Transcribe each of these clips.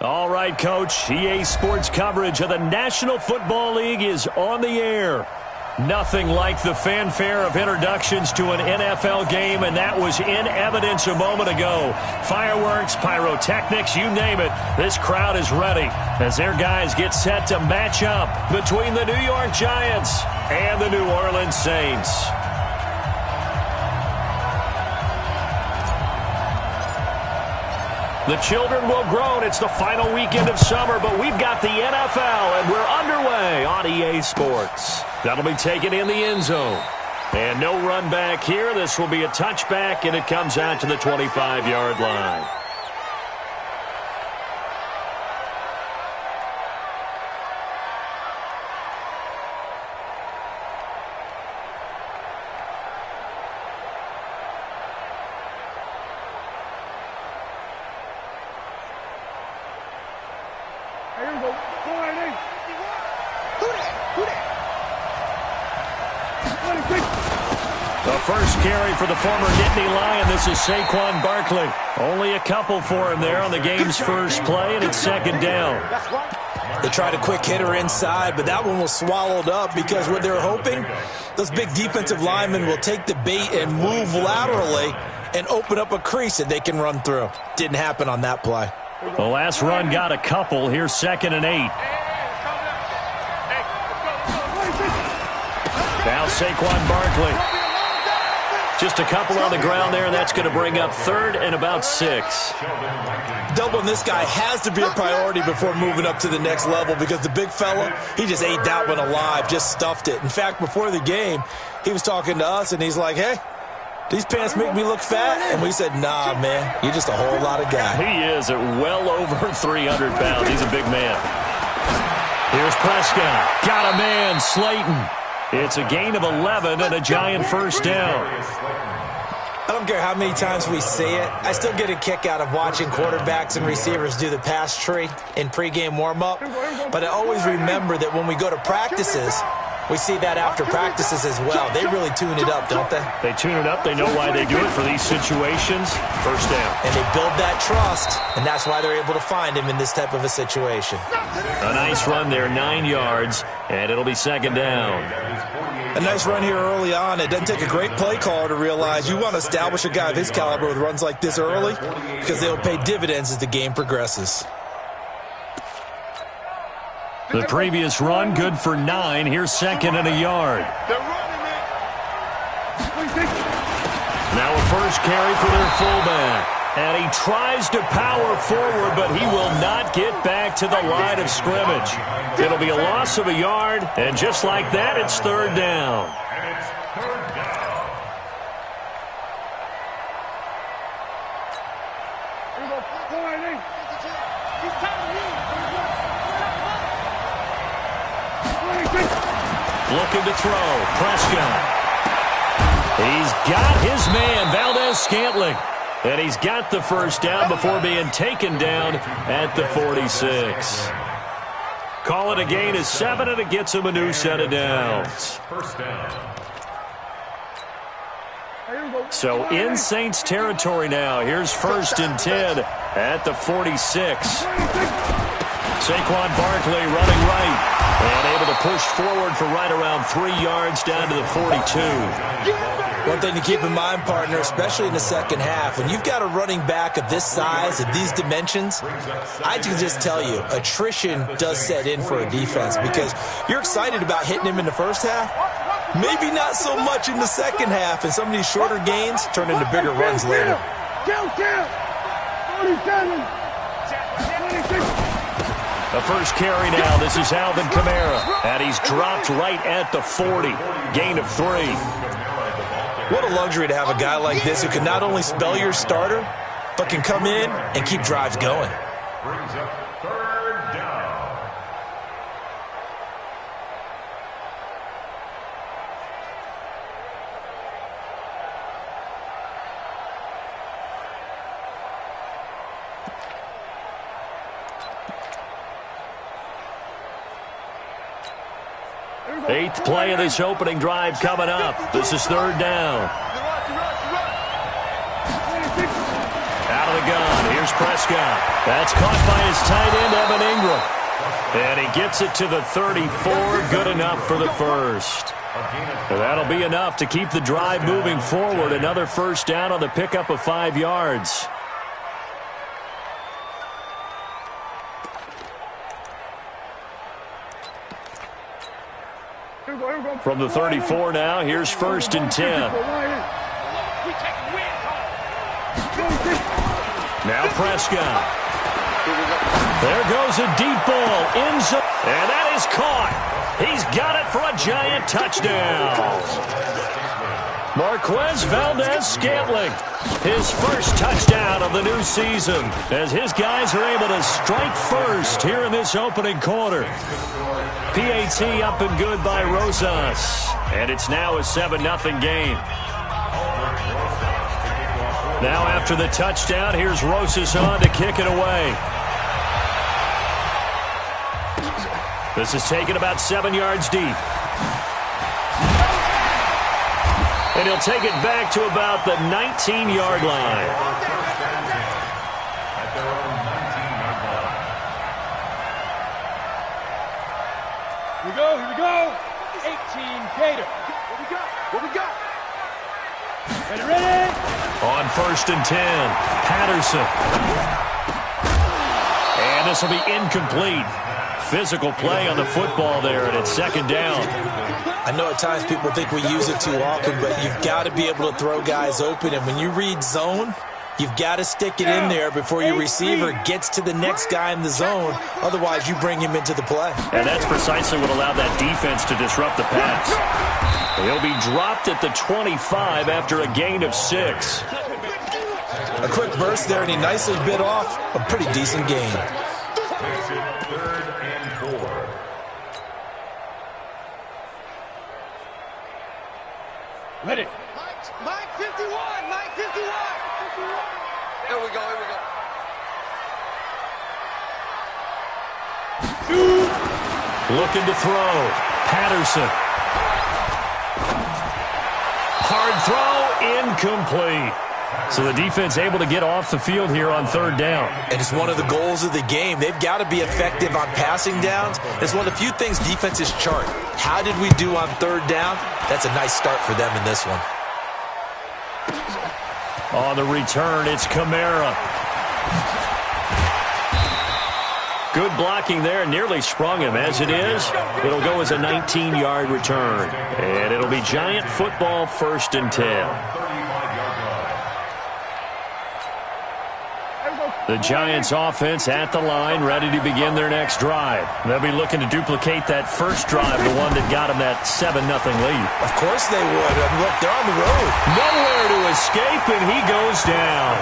All right, Coach. EA Sports coverage of the National Football League is on the air. Nothing like the fanfare of introductions to an NFL game, and that was in evidence a moment ago. Fireworks, pyrotechnics, you name it. This crowd is ready as their guys get set to match up between the New York Giants and the New Orleans Saints. The children will groan. It's the final weekend of summer, but we've got the NFL, and we're underway on EA Sports. That'll be taken in the end zone. And no run back here. This will be a touchback, and it comes out to the 25-yard line. The first carry for the former Nittany Lion. This is Saquon Barkley. Only a couple for him there on the game's first play, and it's second down. They tried a quick hitter inside, but that one was swallowed up because what they're hoping, those big defensive linemen will take the bait and move laterally and open up a crease that they can run through. Didn't happen on that play. The last run got a couple. Here's 2nd and 8. Now Saquon Barkley. Just a couple on the ground there, and that's going to bring up 3rd and about 6. Doubling this guy has to be a priority before moving up to the next level because the big fella, he just ate that one alive, just stuffed it. In fact, before the game, he was talking to us, and he's like, hey, these pants make me look fat? And we said, nah, man, you're just a whole lot of guy. He is at well over 300 pounds. He's a big man. Here's Prescott. Got a man, Slayton. It's a gain of 11 and a Giant first down. I don't care how many times we see it. I still get a kick out of watching quarterbacks and receivers do the pass tree in pregame warm-up. But I always remember that when we go to practices, we see that after practices as well. They really tune it up, don't they? They tune it up. They know why they do it for these situations. First down. And they build that trust, and that's why they're able to find him in this type of a situation. A nice run there, 9 yards, and it'll be second down. A nice run here early on. It doesn't take a great play caller to realize you want to establish a guy of his caliber with runs like this early because they'll pay dividends as the game progresses. The previous run, good for 9. Here's 2nd and a yard. Now a first carry for their fullback. And he tries to power forward, but he will not get back to the line of scrimmage. It'll be a loss of a yard, and just like that, it's 3rd down. Looking to throw. Prescott. He's got his man, Valdez-Scantling. And he's got the first down before being taken down at the 46. Call it a gain of 7, and it gets him a new set of downs. So in Saints territory now. Here's 1st and 10 at the 46. Saquon Barkley running right. And able to push forward for right around 3 yards down to the 42. One thing to keep in mind, partner, especially in the second half, when you've got a running back of this size, of these dimensions, I can just tell you, attrition does set in for a defense because you're excited about hitting him in the first half, maybe not so much in the second half, and some of these shorter gains turn into bigger runs later. The first carry now. This is Alvin Kamara, and he's dropped right at the 40. Gain of 3. What a luxury to have a guy like this who can not only spell your starter, but can come in and keep drives going. Brings up 3rd down. Eighth play of this opening drive coming up. This is 3rd down. Out of the gun. Here's Prescott. That's caught by his tight end, Evan Ingram. And he gets it to the 34. Good enough for the first. And that'll be enough to keep the drive moving forward. Another first down on the pickup of 5 yards. From the 34 now, here's 1st and 10. Now Prescott. There goes a deep ball. End zone. And that is caught. He's got it for a Giant touchdown. Marquez Valdez-Scantling, his first touchdown of the new season, as his guys are able to strike first here in this opening quarter. PAT up and good by Rosas, and it's now a 7-0 game. Now after the touchdown, here's Rosas on to kick it away. This is taken about 7 yards deep. And he'll take it back to about the 19-yard line. Here we go, here we go. 18 Gator. What we got? Ready? On 1st and 10, Patterson. And this will be incomplete. Physical play on the football there, and it's 2nd down. I know at times people think we use it too often, but you've got to be able to throw guys open. And when you read zone, you've got to stick it in there before your receiver gets to the next guy in the zone. Otherwise, you bring him into the play. And that's precisely what allowed that defense to disrupt the pass. He'll be dropped at the 25 after a gain of 6. A quick burst there, and he nicely bit off a pretty decent gain. 3rd and 4. Ready. Mike 51. Here we go. Looking to throw. Patterson. Hard throw, incomplete. So the defense able to get off the field here on 3rd down. And it's one of the goals of the game. They've got to be effective on passing downs. It's one of the few things defenses chart. How did we do on 3rd down? That's a nice start for them in this one. On the return, it's Kamara. Good blocking there, nearly sprung him. As it is, it'll go as a 19-yard return. And it'll be Giant football, 1st and 10. The Giants offense at the line, ready to begin their next drive. They'll be looking to duplicate that first drive, the one that got them that 7-0 lead. Of course they would. And look, they're on the road. Nowhere to escape, and he goes down.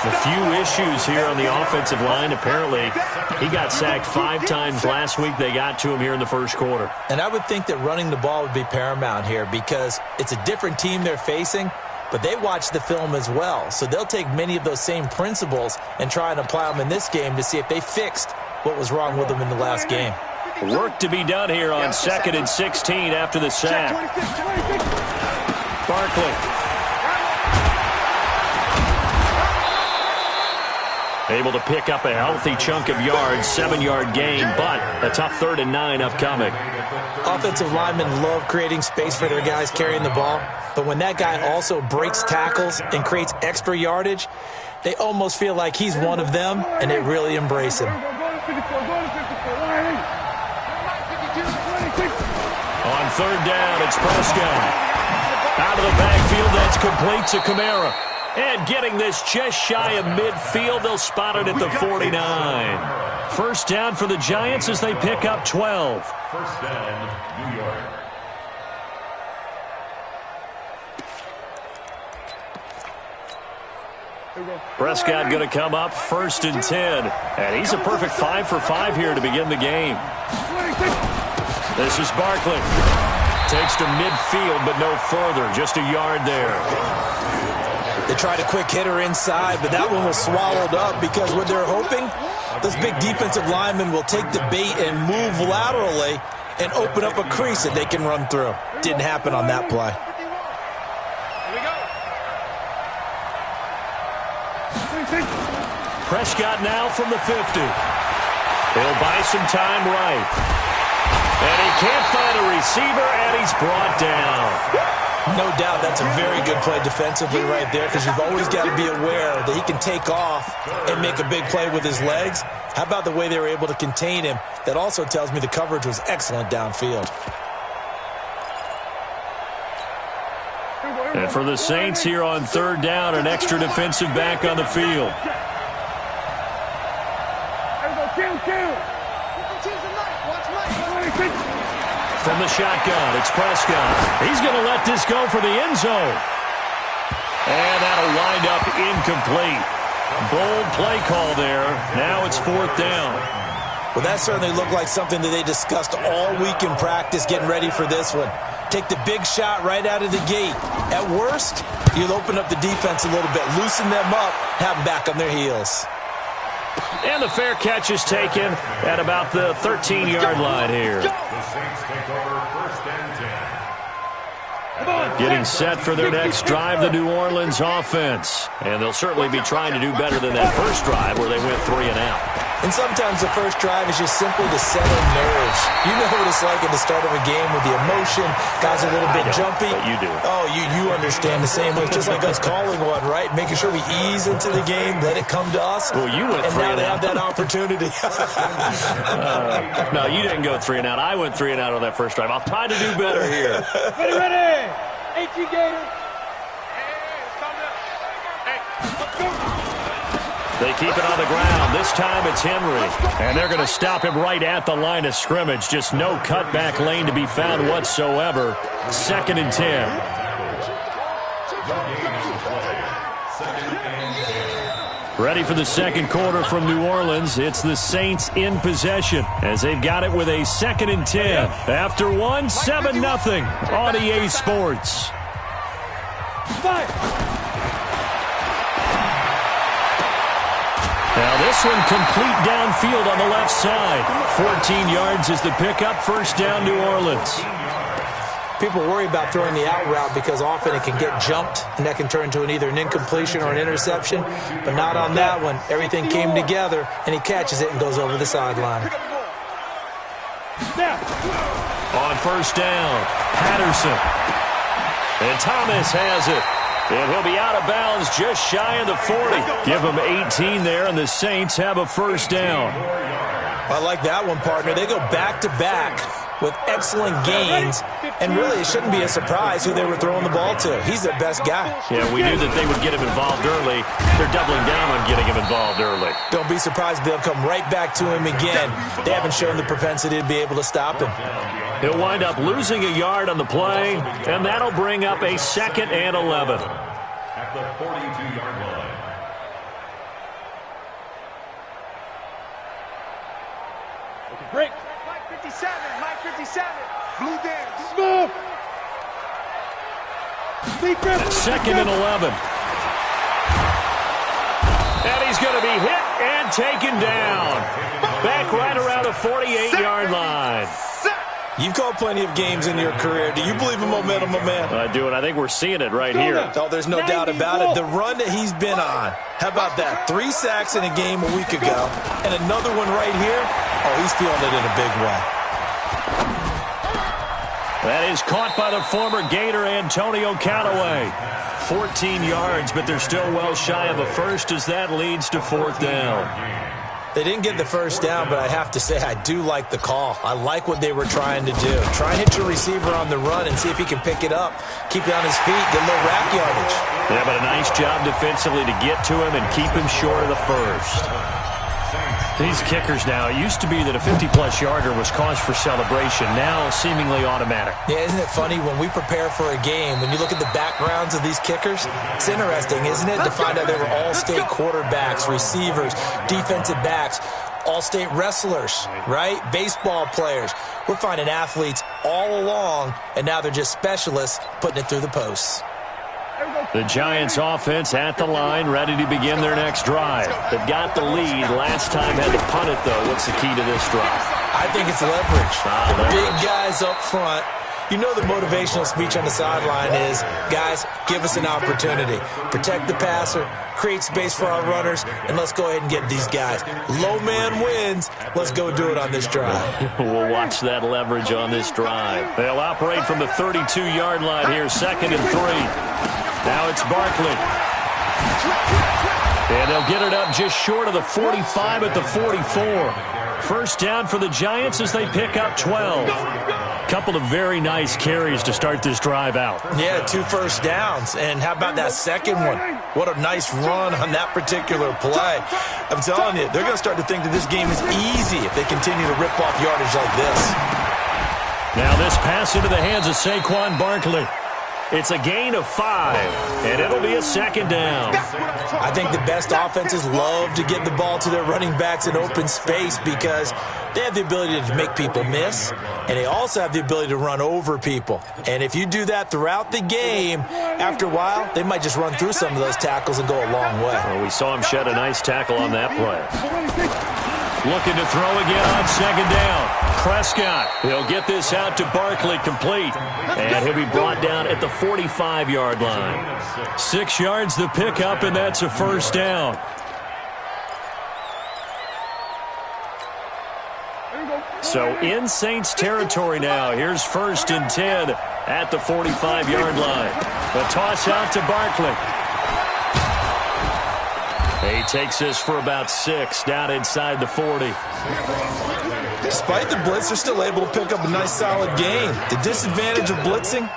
A few issues here on the offensive line. Apparently, he got sacked 5 times last week. They got to him here in the first quarter. And I would think that running the ball would be paramount here because it's a different team they're facing, but they watch the film as well. So they'll take many of those same principles and try and apply them in this game to see if they fixed what was wrong with them in the last game. Work to be done here on 2nd and 16 after the sack. Barkley. Able to pick up a healthy chunk of yards, 7-yard gain, but a tough 3rd and 9 upcoming. Offensive linemen love creating space for their guys carrying the ball, but when that guy also breaks tackles and creates extra yardage, they almost feel like he's one of them, and they really embrace him. On 3rd down, it's Prescott. Out of the backfield, that's complete to Kamara. And getting this just shy of midfield, they'll spot it at the 49. First down for the Giants as they pick up 12. First down, New York. Prescott going to come up 1st and 10. And he's a perfect 5 for 5 here to begin the game. This is Barkley. Takes to midfield, but no further. Just a yard there. They tried a quick hitter inside, but that one was swallowed up because what they're hoping, those big defensive linemen will take the bait and move laterally and open up a crease that they can run through. Didn't happen on that play. Prescott now from the 50. He'll buy some time right. And he can't find a receiver, and he's brought down. No doubt that's a very good play defensively right there, because you've always got to be aware that he can take off and make a big play with his legs. How about the way they were able to contain him? That also tells me the coverage was excellent downfield. And for the Saints here on third down, an extra defensive back on the field. From the shotgun, it's Prescott. He's going to let this go for the end zone. And that'll wind up incomplete. Bold play call there. Now it's fourth down. Well, that certainly looked like something that they discussed all week in practice, getting ready for this one. Take the big shot right out of the gate. At worst, you'll open up the defense a little bit, loosen them up, have them back on their heels. And the fair catch is taken at about the 13-yard line here. The Saints take over first and 10. Getting set for their next drive, the New Orleans offense. And they'll certainly be trying to do better than that first drive where they went 3 and out. And sometimes the first drive is just simply to settle nerves. You know what it's like at the start of a game with the emotion. Guys are a little bit jumpy. But you do. Oh, you understand the same way. It's just like us calling one, right? Making sure we ease into the game, let it come to us. Well, you went 3 and now and they out. have that opportunity. No, you didn't go 3 and out. I went 3 and out on that first drive. I'll try to do better here. Ready. 18 Gators. They keep it on the ground. This time it's Henry. And they're going to stop him right at the line of scrimmage. Just no cutback lane to be found whatsoever. 2nd and 10. Ready for the second quarter from New Orleans. It's the Saints in possession as they've got it with a 2nd and 10. After 1, 7-0 on EA Sports. Now this one complete downfield on the left side. 14 yards is the pickup. First down, New Orleans. People worry about throwing the out route because often it can get jumped, and that can turn into either an incompletion or an interception. But not on that one. Everything came together, and he catches it and goes over the sideline. On first down, Patterson. And Thomas has it. And he'll be out of bounds just shy of the 40. Give him 18 there, and the Saints have a first down. I like that one, partner. They go back-to-back with excellent gains, and really it shouldn't be a surprise who they were throwing the ball to. He's their best guy. Yeah, we knew that they would get him involved early. They're doubling down on getting him involved early. Don't be surprised if they'll come right back to him again. They haven't shown the propensity to be able to stop him. He'll wind up losing a yard on the play, and that'll bring up a 2nd and 11. At the 42-yard line. Break. Mike 57. Mike 57. Blue dance. Move. 2nd and 11. And he's going to be hit and taken down. Back right around the 48-yard line. You've called plenty of games in your career. Do you believe in momentum, my man? I do, and I think we're seeing it right here. Oh, there's no doubt about it. The run that he's been on. How about that? 3 sacks in a game a week ago, and another one right here. Oh, he's feeling it in a big way. That is caught by the former Gator Antonio Callaway. 14 yards, but they're still well shy of a first as that leads to 4th down. They didn't get the first down, but I have to say I do like the call. I like what they were trying to do. Try and hit your receiver on the run and see if he can pick it up. Keep it on his feet, get a little rack yardage. Yeah, but a nice job defensively to get to him and keep him short of the first. These kickers now, it used to be that a 50-plus yarder was cause for celebration. Now seemingly automatic. Yeah, isn't it funny when we prepare for a game, when you look at the backgrounds of these kickers, it's interesting, isn't it, to find out they were all-state quarterbacks, receivers, defensive backs, all-state wrestlers, right? Baseball players. We're finding athletes all along, and now they're just specialists putting it through the posts. The Giants offense at the line, ready to begin their next drive. They've got the lead. Last time had to punt it, though. What's the key to this drive? I think it's leverage. The big guys up front You know the motivational speech on the sideline is, guys, give us an opportunity. Protect the passer, create space for our runners, and let's go ahead and get these guys. Low man wins. Let's go do it on this drive. We'll watch that leverage on this drive. They'll operate from the 32-yard line here, 2nd and 3. Now it's Barkley. And they'll get it up just short of the 45 at the 44. First down for the Giants as they pick up 12. Couple of very nice carries to start this drive out. Yeah, 2 first downs. And how about that second one? What a nice run on that particular play. I'm telling you, they're going to start to think that this game is easy if they continue to rip off yardage like this. Now this pass into the hands of Saquon Barkley. It's a gain of 5, and it'll be a 2nd down. I think the best offenses love to get the ball to their running backs in open space because they have the ability to make people miss, and they also have the ability to run over people. And if you do that throughout the game, after a while, they might just run through some of those tackles and go a long way. Well, we saw him shed a nice tackle on that play. Looking to throw again on 2nd down. Prescott, he'll get this out to Barkley complete. And he'll be brought down at the 45-yard line. 6 yards the pickup, and that's a first down. So in Saints territory now. Here's 1st and 10 at the 45-yard line. The toss out to Barkley. He takes this for about 6 down inside the 40. Despite the blitz, they're still able to pick up a nice solid gain. The disadvantage of blitzing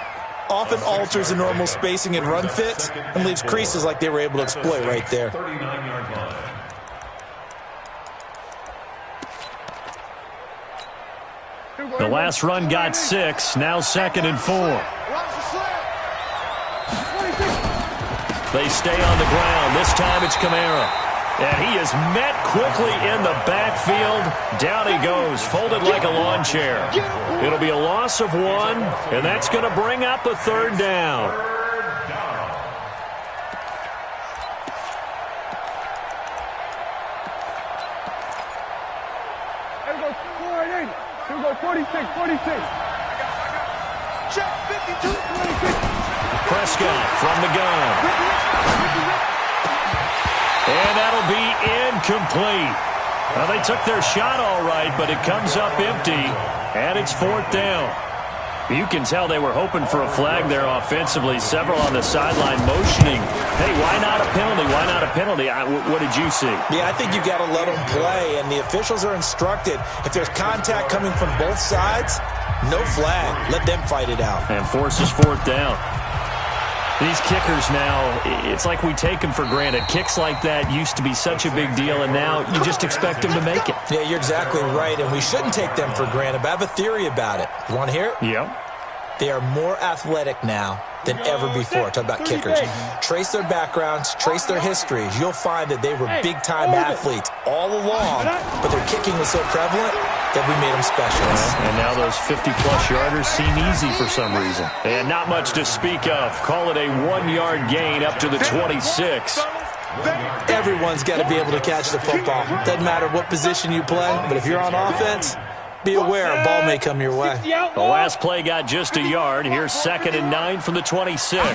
often alters the normal spacing and run fits and leaves creases like they were able to exploit right there. The last run got 6, now 2nd and 4. They stay on the ground. This time it's Kamara. And he is met quickly in the backfield. Down he goes, folded like a lawn chair. It'll be a loss of 1, and that's going to bring up a 3rd down. Here we go, 4-8. Here we go, 46. Check 52. 26. Prescott from the gun. And that'll be incomplete. Well, they took their shot all right, but it comes up empty, and it's 4th down. You can tell they were hoping for a flag there offensively. Several on the sideline motioning, hey, why not a penalty? Why not a penalty? What did you see? Yeah, I think you got to let them play, and the officials are instructed. If there's contact coming from both sides, no flag. Let them fight it out. And forces 4th down. These kickers now, it's like we take them for granted. Kicks like that used to be such a big deal, and now you just expect them to make it. Yeah, you're exactly right, and we shouldn't take them for granted, but I have a theory about it. You want to hear it? Yep. They are more athletic now than ever before. Talk about kickers. Trace their backgrounds, trace their histories. You'll find that they were big-time athletes all along, but their kicking was so prevalent that we made them specialists. And now those 50-plus yarders seem easy for some reason. And not much to speak of. Call it a 1-yard gain up to the 26. Everyone's got to be able to catch the football. Doesn't matter what position you play, but if you're on offense, be aware a ball may come your way. The last play got just a yard. Here's 2nd and 9 from the 26. They'll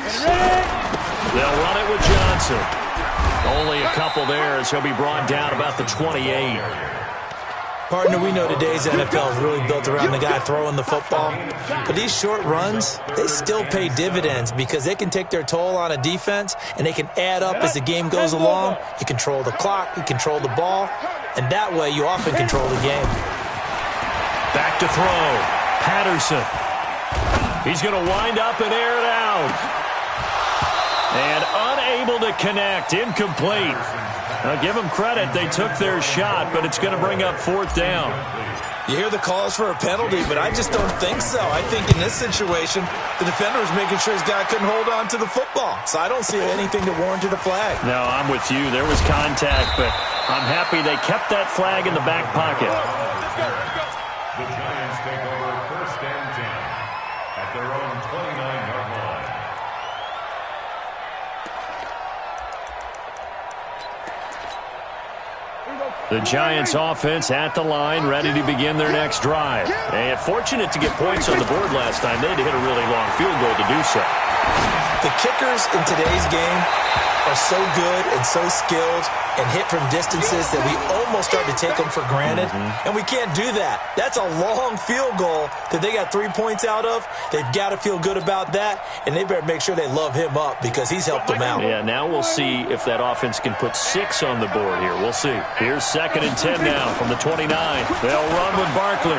run it with Johnson. Only a couple there as he'll be brought down about the 28. Partner, we know today's NFL is really built around the guy throwing the football. But these short runs, they still pay dividends because they can take their toll on a defense, and they can add up as the game goes along. You control the clock, you control the ball, and that way you often control the game. Back to throw. Patterson. He's going to wind up and air it out. And unable to connect. Incomplete. Now, give them credit. They took their shot, but it's going to bring up 4th down. You hear the calls for a penalty, but I just don't think so. I think in this situation, the defender was making sure his guy couldn't hold on to the football. So I don't see anything that warranted a flag. No, I'm with you. There was contact, but I'm happy they kept that flag in the back pocket. The Giants take over 1st and 10 at their own 29-yard line. The Giants offense at the line, ready to begin their next drive. And fortunate to get points on the board last time. They had to hit a really long field goal to do so. The kickers in today's game are so good and so skilled and hit from distances that we almost start to take them for granted. And we can't do that. That's a long field goal that they got 3 points out of. They've got to feel good about that, and they better make sure they love him up because he's helped them out. Yeah, now we'll see if that offense can put 6 on the board here. We'll see. Here's 2nd and 10 now from the 29. They'll run with Barkley.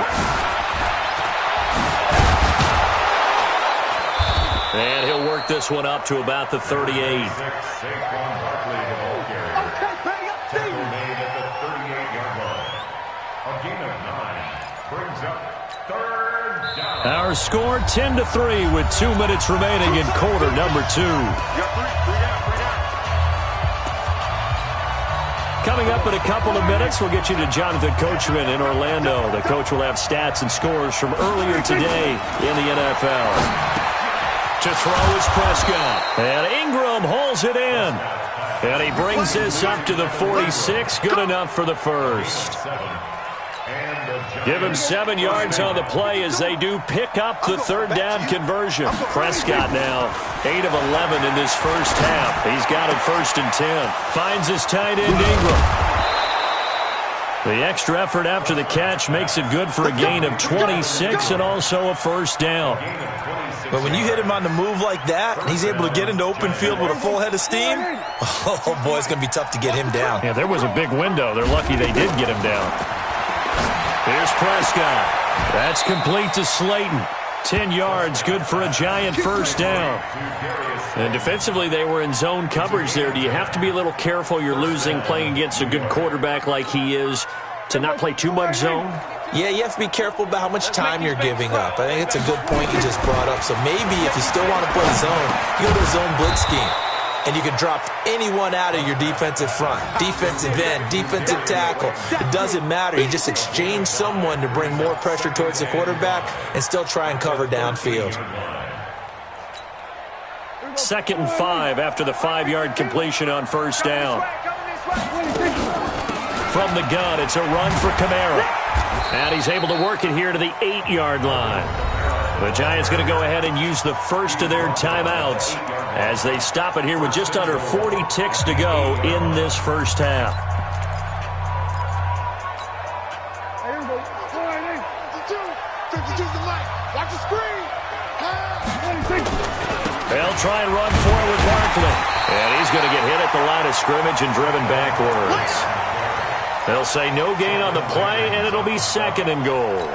And he'll work this one up to about the 38. Our score 10-3 with 2 minutes remaining in quarter number 2. Coming up in a couple of minutes, we'll get you to Jonathan Coachman in Orlando. The coach will have stats and scores from earlier today in the NFL. To throw is Prescott. And Ingram holds it in. And he brings this up to the 46. Good enough for the first. Give him 7 yards on the play as they do pick up the 3rd down conversion. Prescott now 8 of 11 in this first half. He's got it 1st and 10. Finds his tight end Ingram. The extra effort after the catch makes it good for a gain of 26 and also a 1st down. But when you hit him on the move like that, and he's able to get into open field with a full head of steam, oh boy, it's going to be tough to get him down. Yeah, there was a big window. They're lucky they did get him down. Here's Prescott. That's complete to Slayton. 10 yards, good for a Giant 1st down. And defensively, they were in zone coverage there. Do you have to be a little careful? You're losing playing against a good quarterback like he is to not play too much zone? Yeah, you have to be careful about how much time you're giving up. I think it's a good point you just brought up. So maybe if you still want to play zone, you go to a zone blitz scheme. And you can drop anyone out of your defensive front. Defensive end, defensive tackle. It doesn't matter. You just exchange someone to bring more pressure towards the quarterback and still try and cover downfield. 2nd and 5 after the 5-yard completion on 1st down. From the gun, it's a run for Kamara. And he's able to work it here to the 8-yard line. The Giants going to go ahead and use the first of their timeouts as they stop it here with just under 40 ticks to go in this first half. They'll try and run forward with Barkley. And he's going to get hit at the line of scrimmage and driven backwards. They'll say no gain on the play, and it'll be 2nd and goal.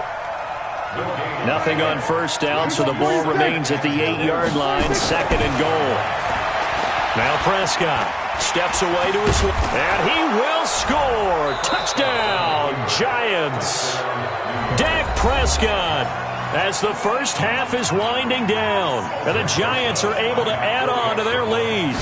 Nothing on 1st down, so the ball remains at the 8-yard line, 2nd and goal. Now Prescott steps away to his left, and he will score. Touchdown, Giants. Dak Prescott as the first half is winding down, and the Giants are able to add on to their lead.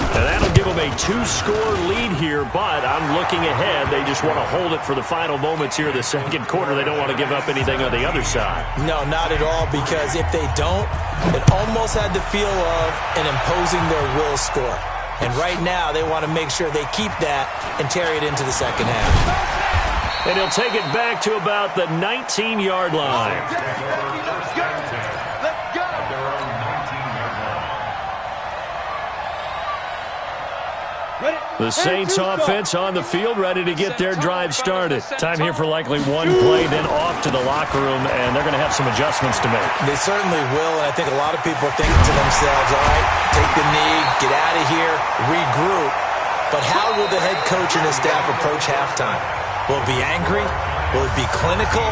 And that'll give them a 2-score lead here, but I'm looking ahead. They just want to hold it for the final moments here in the 2nd quarter. They don't want to give up anything on the other side. No, not at all, because if they don't, it almost had the feel of an imposing their will score. And right now, they want to make sure they keep that and carry it into the 2nd half. And he'll take it back to about the 19-yard line. The Saints offense on the field, ready to get their drive started. Time here for likely one play, then off to the locker room, and they're going to have some adjustments to make. They certainly will, and I think a lot of people are thinking to themselves, all right, take the knee, get out of here, regroup. But how will the head coach and his staff approach halftime? Will it be angry? Will it be clinical?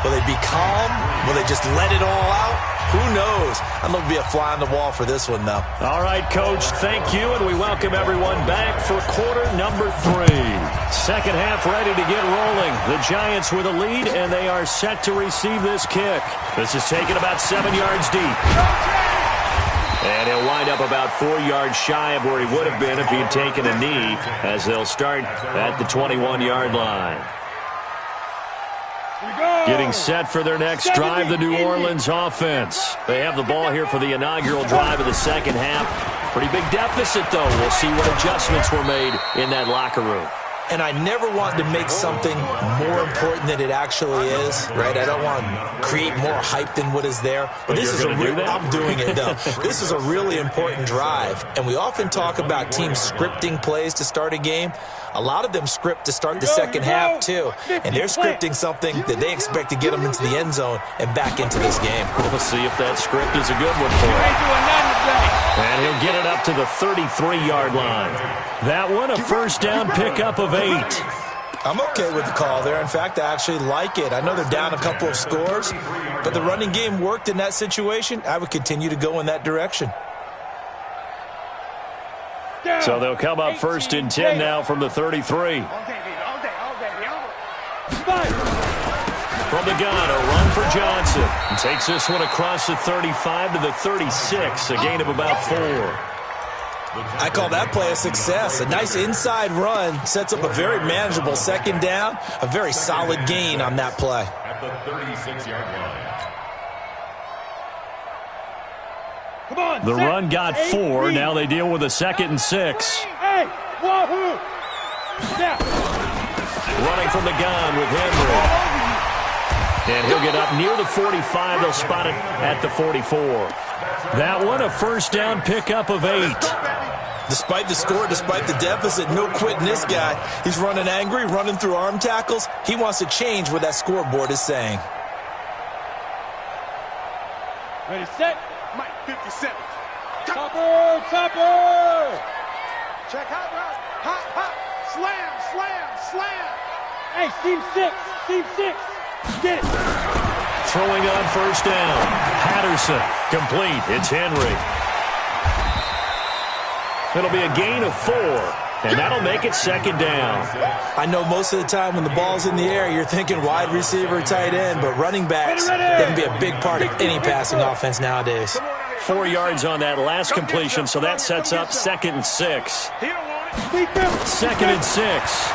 Will they be calm? Will they just let it all out? Who knows? I'm going to be a fly on the wall for this one, though. All right, Coach, thank you, and we welcome everyone back for quarter number 3. 2nd half ready to get rolling. The Giants with a lead, and they are set to receive this kick. This is taken about 7 yards deep. And he'll wind up about 4 yards shy of where he would have been if he had taken a knee, as they'll start at the 21-yard line. Getting set for their next drive, the New Orleans offense. They have the ball here for the inaugural drive of the 2nd half. Pretty big deficit, though. We'll see what adjustments were made in that locker room. and I never want to make something more important than it actually is, right? I don't want to create more hype than what is there. But this is I'm doing it, though. This is a really important drive, and we often talk about teams scripting plays to start a game. A lot of them script to start the second half, too, and they're scripting something that they expect to get them into the end zone and back into this game. We'll see if that script is a good one for him. And he'll get it up to the 33-yard line. That one, a first down pickup of 8. I'm okay with the call there. In fact, I actually like it. I know they're down a couple of scores, but the running game worked in that situation. I would continue to go in that direction. So they'll come up first and 10 now from the 33. From the gun, a run for Johnson. And takes this one across the 35 to the 36, a gain of about 4. I call that play a success. A nice inside run sets up a very manageable second down, a very solid gain on that play. At the 36-yard line. Come on, the run got 4. Now they deal with a 2nd and 6. Hey, wahoo! Yeah. Running from the gun with Henry. And he'll get up near the 45. They'll spot it at the 44. That one, a first down pickup of 8. Despite the score, despite the deficit, no quitting this guy. He's running angry, running through arm tackles. He wants to change what that scoreboard is saying. Ready, set. Mike, 57. Topper, topper. Check hot route. Hot, hot. Slam, slam, slam. Hey, seam 6. Seam 6. Get it. Throwing on first down. Patterson. Complete. It's Henry. It'll be a gain of 4. And that'll make it second down. I know most of the time when the ball's in the air, you're thinking wide receiver, tight end, but running backs, they can be a big part of any passing offense nowadays. 4 yards on that last completion, so that sets up 2nd and 6. 2nd and 6.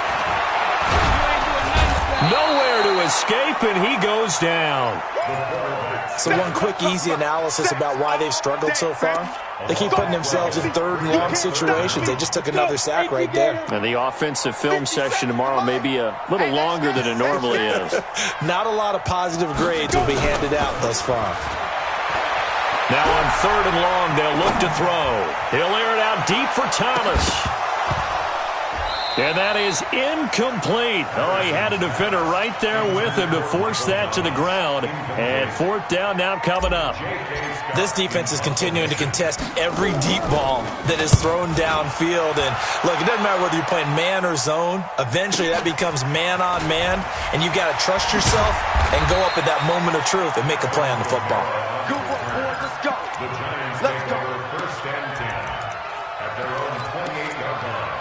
Nowhere to escape, and he goes down. So one quick, easy analysis about why they've struggled so far. They keep putting themselves in third and long situations. They just took another sack right there. And the offensive film session tomorrow may be a little longer than it normally is. Not a lot of positive grades will be handed out thus far. Now on 3rd and long, they'll look to throw. He'll air it out deep for Thomas. And that is incomplete. Oh, he had a defender right there with him to force that to the ground. And 4th down now coming up. This defense is continuing to contest every deep ball that is thrown downfield. And look, it doesn't matter whether you're playing man or zone. Eventually that becomes man on man. And you've got to trust yourself and go up at that moment of truth and make a play on the football. Good work, boys. Let's go. The Giants take over first and 10 at their own 28-yard line.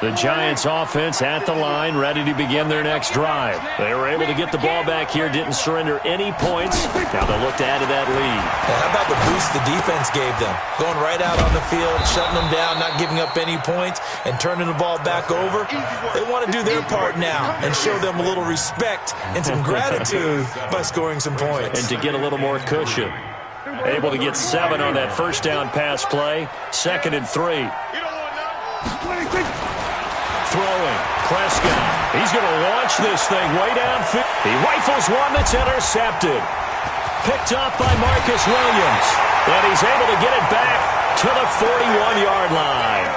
The Giants offense at the line, ready to begin their next drive. They were able to get the ball back here, didn't surrender any points. Now they'll look to add to that lead. And how about the boost the defense gave them? Going right out on the field, shutting them down, not giving up any points, and turning the ball back over. They want to do their part now and show them a little respect and some gratitude by scoring some points. And to get a little more cushion. Able to get 7 on that first down pass play. 2nd and 3. Throwing. Prescott. He's going to launch this thing way downfield. He rifles one that's intercepted. Picked up by Marcus Williams. And he's able to get it back to the 41-yard line.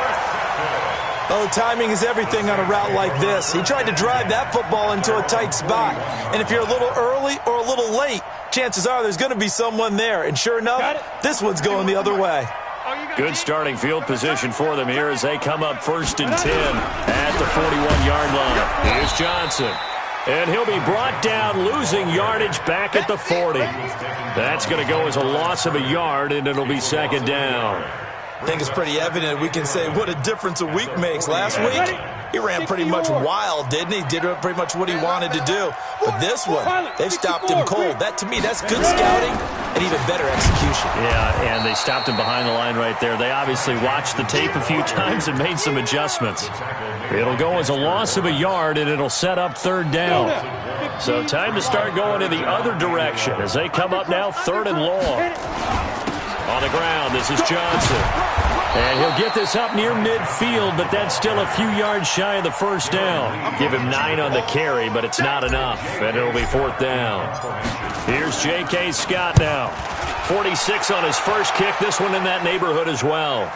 Oh, timing is everything on a route like this. He tried to drive that football into a tight spot. And if you're a little early or a little late, chances are there's going to be someone there. And sure enough, this one's going the other way. Good starting field position for them here as they come up 1st and 10 at the 41-yard line. Here's Johnson. And he'll be brought down, losing yardage back at the 40. That's going to go as a loss of a yard, and it'll be 2nd down. I think it's pretty evident we can say what a difference a week makes. Last week, he ran pretty much wild, didn't he? Did pretty much what he wanted to do. But this one, they've stopped him cold. That, to me, that's good scouting and even better execution. Yeah, and they stopped him behind the line right there. They obviously watched the tape a few times and made some adjustments. It'll go as a loss of a yard, and it'll set up 3rd down. So time to start going in the other direction as they come up now 3rd and long. On the ground, this is Johnson. And he'll get this up near midfield, but that's still a few yards shy of the first down. Give him 9 on the carry, but it's not enough, and it'll be 4th down. Here's J.K. Scott now. 46 on his first kick, this one in that neighborhood as well.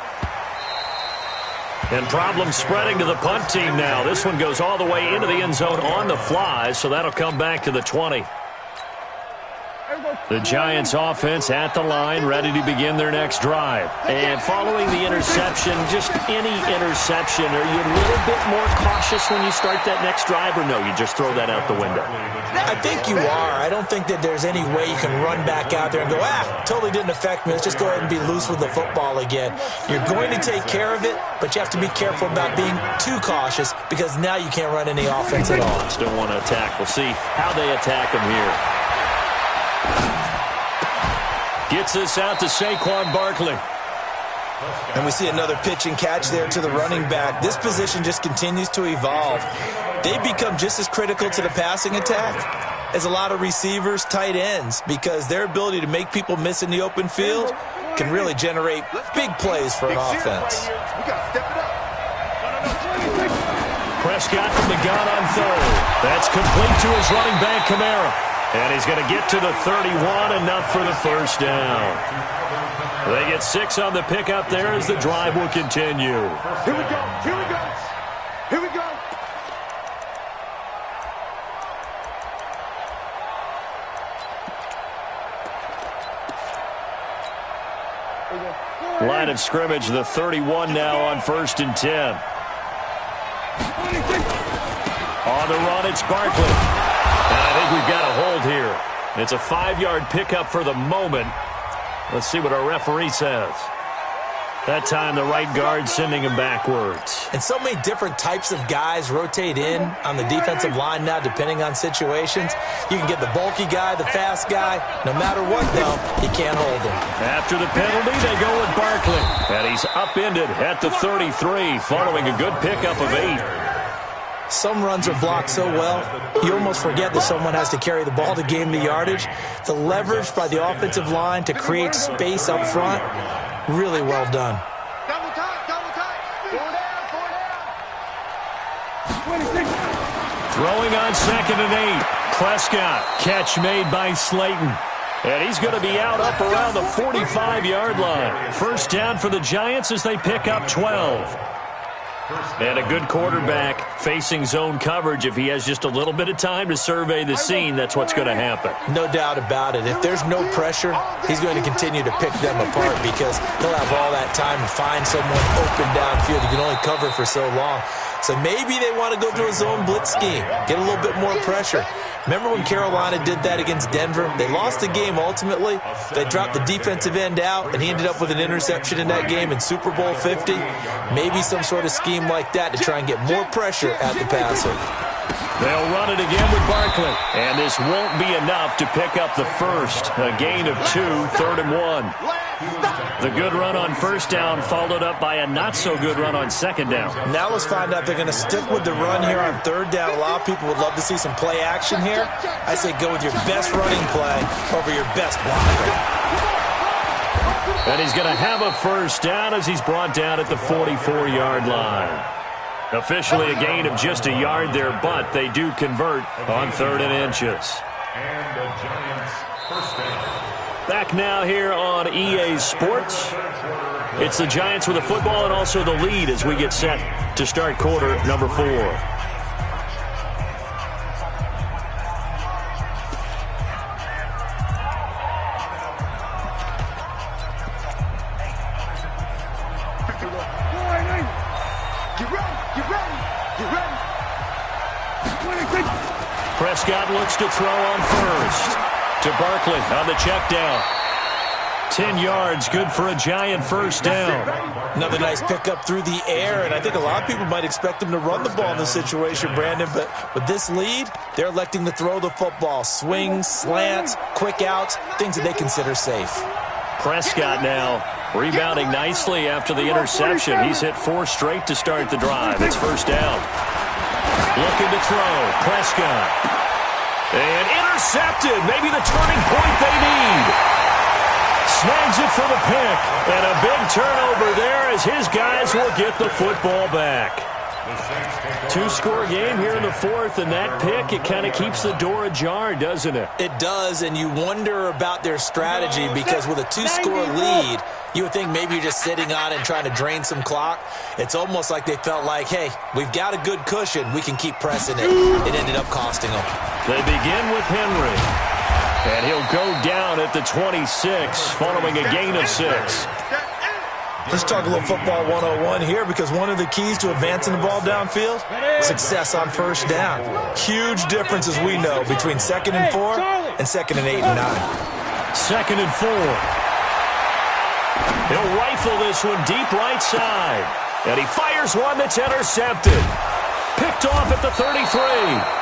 And problems spreading to the punt team now. This one goes all the way into the end zone on the fly, so that'll come back to the 20. The Giants offense at the line, ready to begin their next drive. And following the interception, just any interception, are you a little bit more cautious when you start that next drive, or no, you just throw that out the window? I think you are. I don't think that there's any way you can run back out there and go, totally didn't affect me. Let's just go ahead and be loose with the football again. You're going to take care of it, but you have to be careful about being too cautious because now you can't run any offense at all. Just don't want to attack. We'll see how they attack him here. Gets this out to Saquon Barkley. And we see another pitch and catch there to the running back. This position just continues to evolve. They become just as critical to the passing attack as a lot of receivers, tight ends, because their ability to make people miss in the open field can really generate big plays for an offense. Prescott from the gun on third. That's complete to his running back, Kamara. And he's going to get to the 31, enough for the first down. They get 6 on the pickup there as the drive will continue. Here we go. Here we go. Here we go. Line of scrimmage, the 31 now on 1st and 10. On the run, it's Barkley. And I think we've got a hold here. It's a 5-yard pickup for the moment. Let's see what our referee says. That time, the right guard sending him backwards. And so many different types of guys rotate in on the defensive line now, depending on situations. You can get the bulky guy, the fast guy. No matter what, though, he can't hold him. After the penalty, they go with Barkley. And he's upended at the 33, following a good pickup of 8. Some runs are blocked so well, you almost forget that someone has to carry the ball to gain the yardage. The leverage by the offensive line to create space up front, really well done. Double time, double time. 4 down. Throwing on 2nd and 8. Prescott, catch made by Slayton. And he's going to be out up around the 45-yard line. First down for the Giants as they pick up 12. And a good quarterback facing zone coverage. If he has just a little bit of time to survey the scene, that's what's going to happen. No doubt about it. If there's no pressure, he's going to continue to pick them apart because he'll have all that time to find someone open downfield. You can only cover for so long. So maybe they want to go to a zone blitz scheme, get a little bit more pressure. Remember when Carolina did that against Denver? They lost the game ultimately. They dropped the defensive end out, and he ended up with an interception in that game in Super Bowl 50. Maybe some sort of scheme like that to try and get more pressure at the passer. They'll run it again with Barkley. And this won't be enough to pick up the first. A gain of 2, 3rd and 1. The good run on first down followed up by a not-so-good run on 2nd down. Now let's find out if they're going to stick with the run here on 3rd down. A lot of people would love to see some play action here. I say go with your best running play over your best blocker. And he's going to have a first down as he's brought down at the 44-yard line. Officially a gain of just a yard there, but they do convert on 3rd and inches. And the Giants first down. Back now here on EA Sports. It's the Giants with the football and also the lead as we get set to start quarter number 4. Prescott looks to throw on first. To Barkley on the check down. 10 yards, good for a Giant first down. Another nice pickup through the air, and I think a lot of people might expect him to run the ball in this situation, Brandon, but with this lead, they're electing to throw the football. Swings, slants, quick outs, things that they consider safe. Prescott now rebounding nicely after the interception. He's hit 4 straight to start the drive. It's first down. Looking to throw, Prescott. And intercepted, maybe the turning point they need. Snags it for the pick. And a big turnover there as his guys will get the football back. Two-score game here in the fourth, and that pick, it kind of keeps the door ajar, doesn't it? It does, and you wonder about their strategy because with a two-score lead, you would think maybe you're just sitting on it and trying to drain some clock. It's almost like they felt like, hey, we've got a good cushion. We can keep pressing it. It ended up costing them. They begin with Henry, and he'll go down at the 26 following a gain of 6. Let's talk a little football 101 here because one of the keys to advancing the ball downfield, success on first down. Huge difference, as we know, between 2nd and 4 and 2nd and 8 and 9. 2nd and 4. He'll rifle this one deep right side. And he fires one that's intercepted. Picked off at the 33.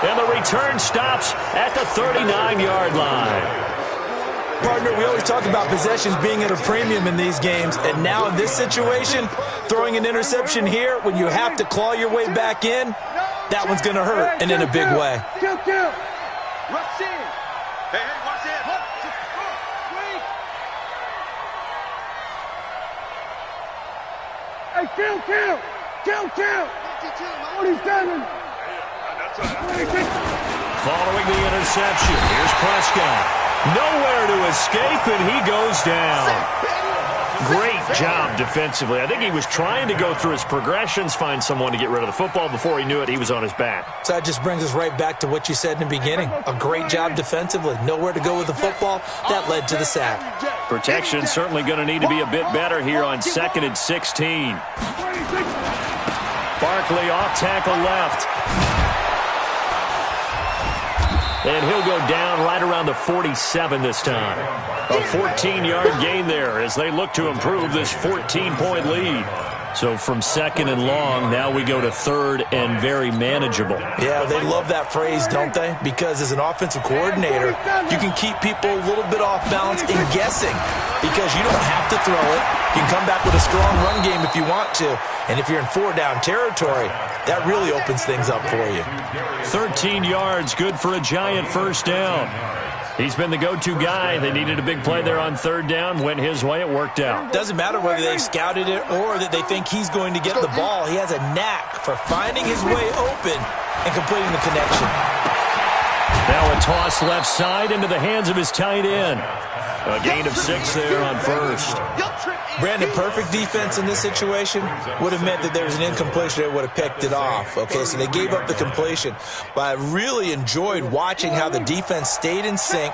And the return stops at the 39-yard line. Partner, we always talk about possessions being at a premium in these games, and now in this situation, throwing an interception here when you have to claw your way back in, that one's going to hurt, and in a big way. Rush in. Hey, watch it. Wait. Hey, kill. 47. Following the interception, here's Prescott. Nowhere to escape, and he goes down. Great job defensively. I think he was trying to go through his progressions, find someone to get rid of the football. Before he knew it, he was on his back. So that just brings us right back to what you said in the beginning. A great job defensively. Nowhere to go with the football. That led to the sack. Protection certainly going to need to be a bit better here on 2nd and 16. Barkley off tackle left. And he'll go down right around the 47 this time. A 14-yard gain there as they look to improve this 14-point lead. So from 2nd and long, now we go to 3rd and very manageable. Yeah, they love that phrase, don't they? Because as an offensive coordinator, you can keep people a little bit off balance and guessing because you don't have to throw it. You can come back with a strong run game if you want to. And if you're in 4-down territory, that really opens things up for you. 13 yards, good for a giant first down. He's been the go-to guy. They needed a big play there on 3rd down. Went his way. It worked out. Doesn't matter whether they've scouted it or that they think he's going to get the ball. He has a knack for finding his way open and completing the connection. Now a toss left side into the hands of his tight end. A gain of 6 there on first. Brandon, perfect defense in this situation would have meant that there was an incompletion that would have picked it off. Okay, so they gave up the completion. But I really enjoyed watching how the defense stayed in sync,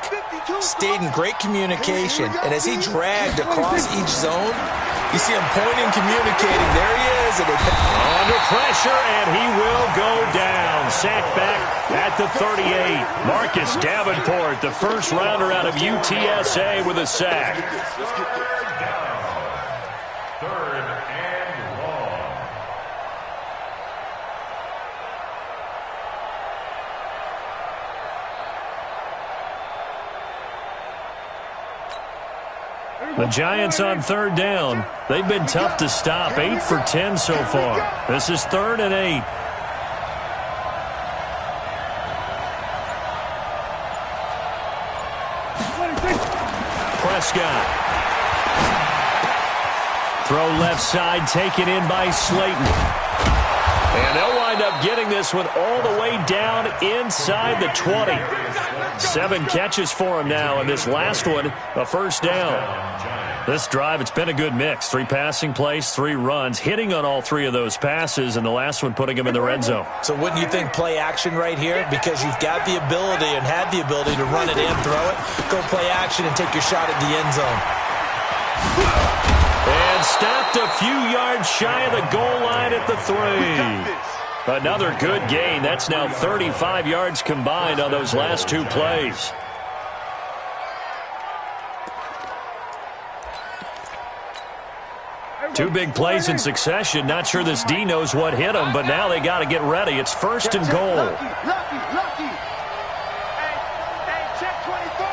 stayed in great communication, and as he dragged across each zone, you see him pointing, communicating. There he is. And under pressure, and he will go down. Sacked back at the 38. Marcus Davenport, the first rounder out of UTSA with a sack. The Giants on 3rd down. They've been tough to stop. 8 for 10 so far. This is 3rd and 8. Prescott. Throw left side, taken in by Slayton. And they'll wind up getting this one all the way down inside the 20. 7 catches for him now, and this last one, a first down. This drive, it's been a good mix. 3 passing plays, 3 runs, hitting on all 3 of those passes, and the last one putting him in the red zone. So wouldn't you think play action right here? Because you've got the ability and had the ability to run it in, throw it, go play action, and take your shot at the end zone. And stopped a few yards shy of the goal line at the 3. Another good gain. That's now 35 yards combined on those last 2 plays. Two big plays in succession. Not sure this D knows what hit him, but now they got to get ready. It's 1st and goal. Lucky. Hey, check 24.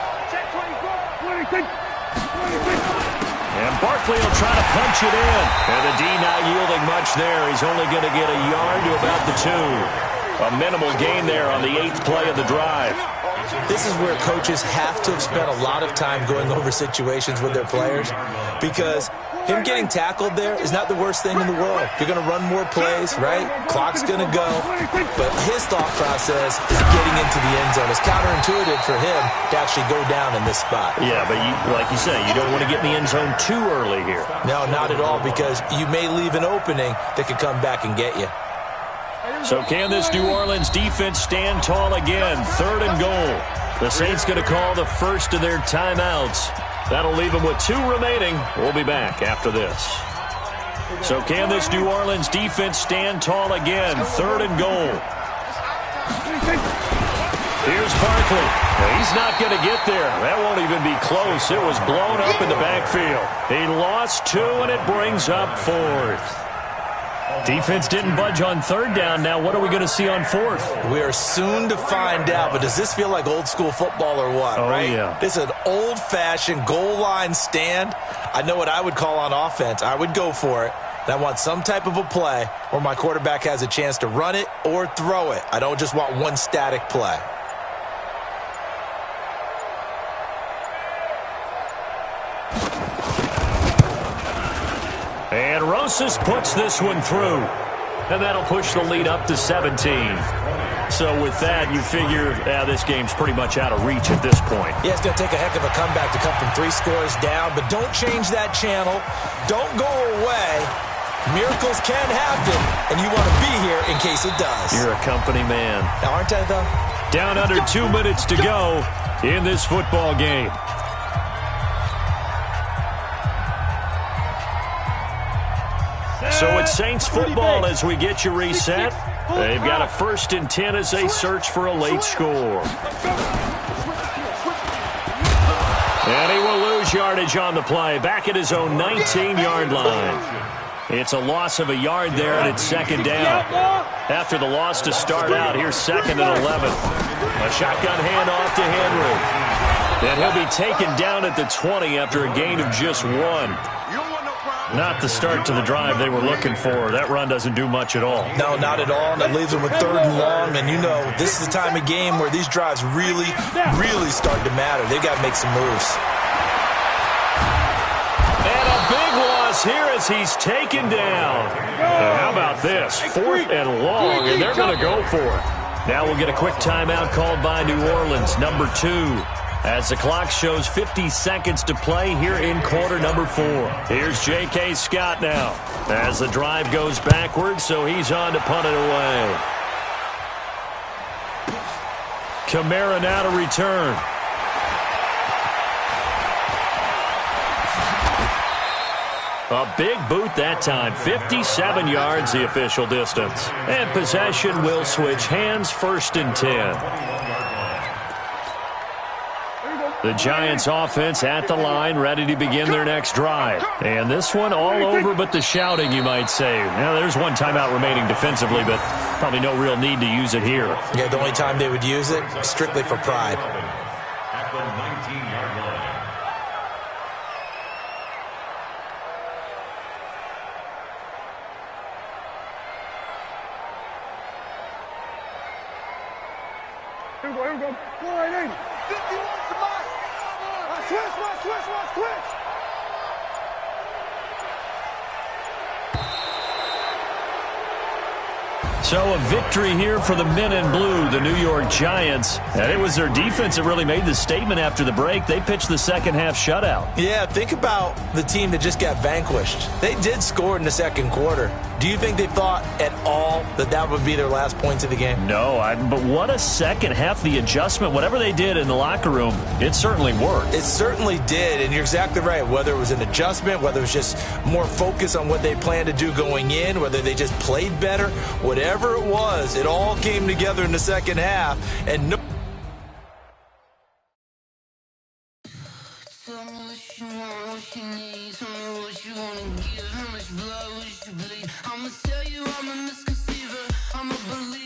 And Barkley will try to punch it in. And the D not yielding much there. He's only going to get a yard to about the 2. A minimal gain there on the 8th play of the drive. This is where coaches have to have spent a lot of time going over situations with their players, because him getting tackled there is not the worst thing in the world. You're going to run more plays, right? Clock's going to go. But his thought process is getting into the end zone. It's counterintuitive for him to actually go down in this spot. Yeah, but like you say, you don't want to get in the end zone too early here. No, not at all, because you may leave an opening that could come back and get you. So can this New Orleans defense stand tall again? 3rd and goal. The Saints going to call the first of their timeouts. That'll leave them with 2 remaining. We'll be back after this. So can this New Orleans defense stand tall again? 3rd and goal. Here's Barkley. He's not going to get there. That won't even be close. It was blown up in the backfield. He lost 2, and it brings up 4th. Defense didn't budge on 3rd down. Now what are we going to see on 4th? We are soon to find out, but does this feel like old school football or what? Oh, right? Yeah. This is an old-fashioned goal line stand. I know what I would call on offense. I would go for it. And I want some type of a play where my quarterback has a chance to run it or throw it. I don't just want one static play. And Rosas puts this one through. And that'll push the lead up to 17. So with that, you figure this game's pretty much out of reach at this point. Yeah, it's going to take a heck of a comeback to come from 3 scores down. But don't change that channel. Don't go away. Miracles can happen. And you want to be here in case it does. You're a company man. Now, aren't I, though? Down under 2 minutes to go in this football game. So it's Saints football as we get you reset. They've got a 1st and 10 as they search for a late score. And he will lose yardage on the play, back at his own 19-yard line. It's a loss of a yard there, and it's 2nd down. After the loss to start out, here's 2nd and 11. A shotgun handoff to Henry. And he'll be taken down at the 20 after a gain of just 1. Not the start to the drive they were looking for. That run doesn't do much at all. No, not at all. And it leaves them with 3rd and long. And you know, this is the time of game where these drives really start to matter. They've got to make some moves. And a big loss here as he's taken down. And how about this? 4th and long, and they're going to go for it. Now we'll get a quick timeout called by New Orleans, number 2. As the clock shows 50 seconds to play here in quarter number 4. Here's J.K. Scott now as the drive goes backwards, so he's on to punt it away. Kamara now to return. A big boot that time. 57 yards the official distance. And possession will switch hands, 1st and 10. The Giants offense at the line, ready to begin their next drive. And this one all over but the shouting, you might say. Now, there's one timeout remaining defensively, but probably no real need to use it here. Yeah, the only time they would use it, strictly for pride. At the 19-yard line. Here we go. 480. 51 to mine. Switch. So a victory here for the men in blue, the New York Giants. And it was their defense that really made the statement after the break. They pitched the second half shutout. Yeah, think about the team that just got vanquished. They did score in the 2nd quarter. Do you think they thought at all that that would be their last points of the game? No, but what a second half. The adjustment, whatever they did in the locker room, it certainly worked. It certainly did, and you're exactly right. Whether it was an adjustment, whether it was just more focus on what they planned to do going in, whether they just played better, whatever it was, it all came together in the second half. And no. Tell me what you want, what you need. Tell me what you wanna give. How much blood would you bleed? I'ma tell you I'm a misconceiver. I'm a believer.